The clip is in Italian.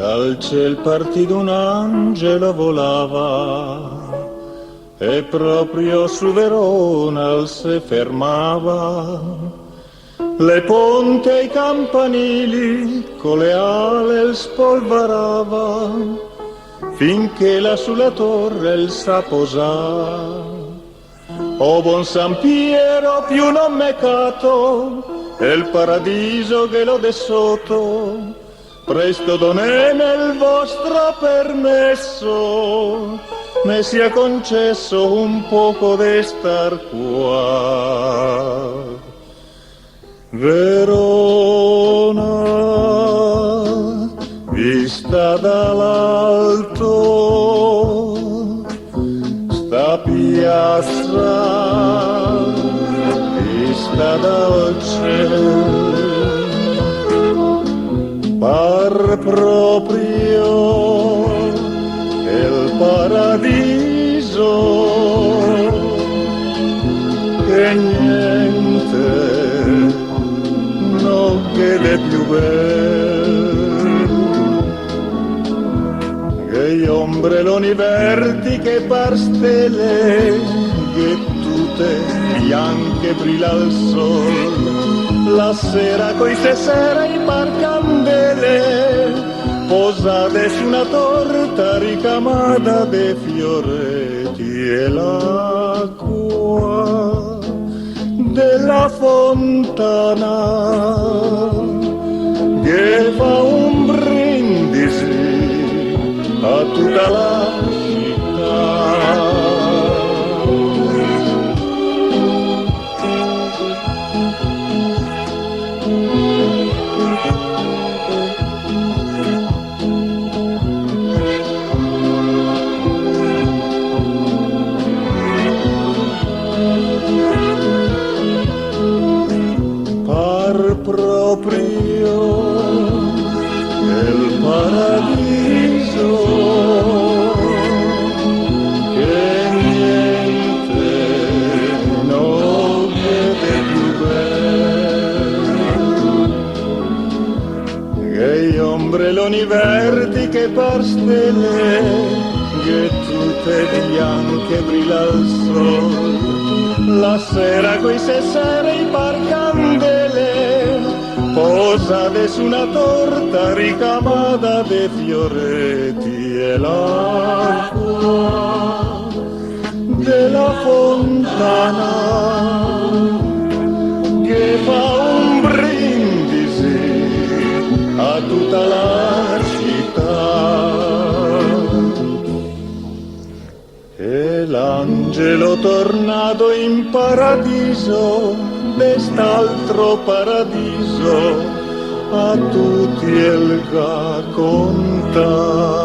Dal ciel partito un angelo volava e proprio su Verona se fermava. Le ponte e i campanili con le ale spolverava finché là sulla torre il sa posà. O buon San Piero più non meccato e il paradiso che lo de sotto, presto donè nel vostro permesso, me sia concesso un poco de star qua. Verona, vista dall'alto, sta piazza, vista dal cielo, par proprio il paradiso, che niente non chiede più bello, che gli ombrelloni verdi che par stelle, che tutte bianche brilla il sol, la sera coi sera i par candele, posate su una torta ricamata de fioretti e l'acqua della fontana che fa un brindisi a tutta la città. Proprio il paradiso, che niente non vede più bello, che gli ombrelloni verdi che par stelle, che tutte bianche brilla il sol, la sera coi sera i par candele, posate su una torta ricamata de fioretti e l'acqua della fontana che fa un brindisi a tutta la città. E l'angelo tornato in paradiso, d'est'altro paradiso, a tutti el ga conta.